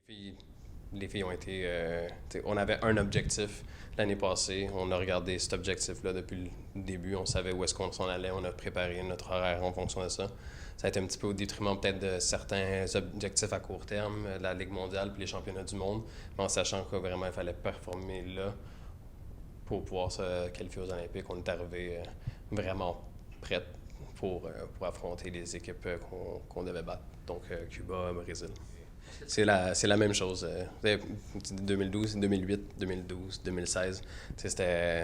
filles, les filles ont été. On avait un objectif l'année passée. On a regardé cet objectif-là depuis le début. On savait où est-ce qu'on s'en allait. On a préparé notre horaire en fonction de ça. Ça a été un petit peu au détriment peut-être de certains objectifs à court terme, la Ligue mondiale puis les championnats du monde, mais en sachant que vraiment il fallait performer là pour pouvoir se qualifier aux Olympiques. On est arrivé vraiment prêt pour affronter les équipes qu'on devait battre. Donc Cuba, Brésil. C'est la même chose. 2012, 2008, 2012, 2016. C'est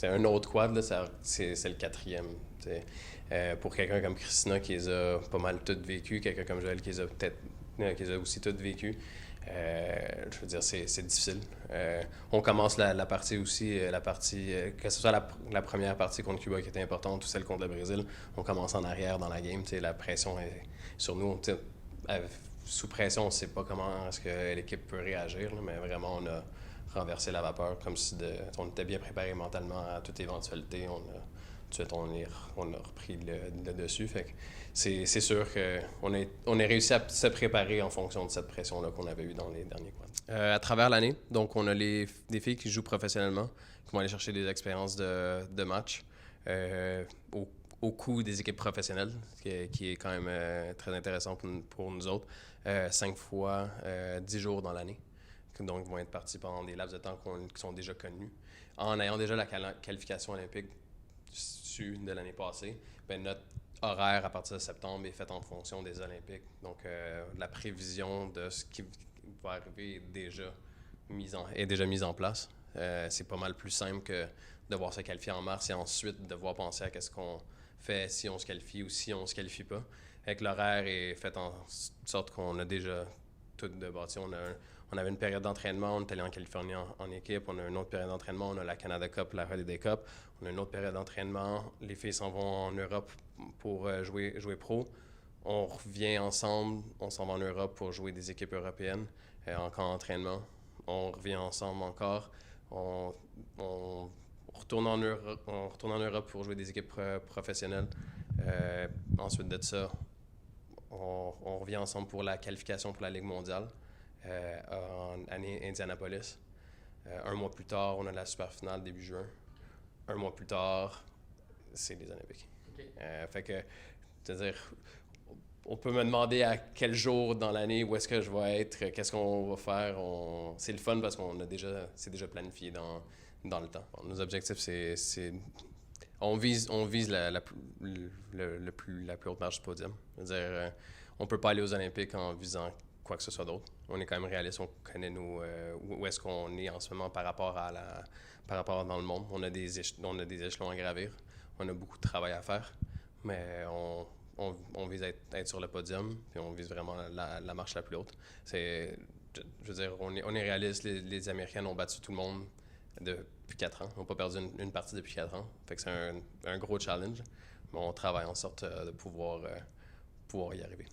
un autre quad, là, c'est le quatrième. Pour quelqu'un comme Christina qui les a pas mal toutes vécues, quelqu'un comme Joël qui les a peut-être qui les a aussi toutes vécues, je veux dire, c'est difficile. On commence la partie aussi, que ce soit la première partie contre Cuba qui était importante ou celle contre le Brésil, on commence en arrière dans la game. La pression est sur nous. Sous pression, on ne sait pas comment est-ce que l'équipe peut réagir, là, mais vraiment, on a renversé la vapeur comme si on était bien préparé mentalement à toute éventualité. Tout de suite, on a repris le dessus. Fait que c'est sûr qu'on a réussi à se préparer en fonction de cette pression-là qu'on avait eue dans les derniers quads. À travers l'année, donc on a des filles qui jouent professionnellement, qui vont aller chercher des expériences de match au coût des équipes professionnelles, qui est quand même très intéressant pour nous autres. 5 fois 10 jours dans l'année. Donc, ils vont être partis pendant des laps de temps qui sont déjà connus. En ayant déjà la qualification olympique de l'année passée, bien, notre horaire à partir de septembre est fait en fonction des Olympiques. Donc, la prévision de ce qui va arriver est déjà mise en place. C'est pas mal plus simple que de devoir se qualifier en mars et ensuite devoir penser à qu'est-ce qu'on fait si on se qualifie ou si on se qualifie pas. Avec l'horaire est fait en sorte qu'on a déjà tout de bâti. On avait une période d'entraînement, on est allé en Californie en équipe, on a une autre période d'entraînement, on a la Canada Cup, la Holiday Cup, on a une autre période d'entraînement, les filles s'en vont en Europe pour jouer pro. On revient ensemble, on s'en va en Europe pour jouer des équipes européennes, encore en entraînement. On revient ensemble encore, on retourne en Europe pour jouer des équipes professionnelles. Ensuite de ça, on revient ensemble pour la qualification pour la Ligue mondiale en Indianapolis. Un mois plus tard, on a la super finale début juin. Un mois plus tard, c'est les Olympiques. Okay. Fait que, c'est-à-dire, on peut me demander à quel jour dans l'année où est-ce que je vais être, qu'est-ce qu'on va faire. C'est le fun parce c'est déjà planifié dans le temps. Nos objectifs, on vise la plus haute marge du podium. C'est-à-dire, on ne peut pas aller aux Olympiques en visant quoi que ce soit d'autre. On est quand même réaliste, on connaît où est-ce qu'on est en ce moment par rapport dans le monde. On a des échelons à gravir. On a beaucoup de travail à faire, mais on vise être sur le podium, puis on vise vraiment la marche la plus haute. Je veux dire, on est réaliste. Les Américaines ont battu tout le monde depuis 4 ans. On n'a pas perdu une partie depuis 4 ans. Fait que c'est un gros challenge, mais on travaille en sorte de pouvoir y arriver.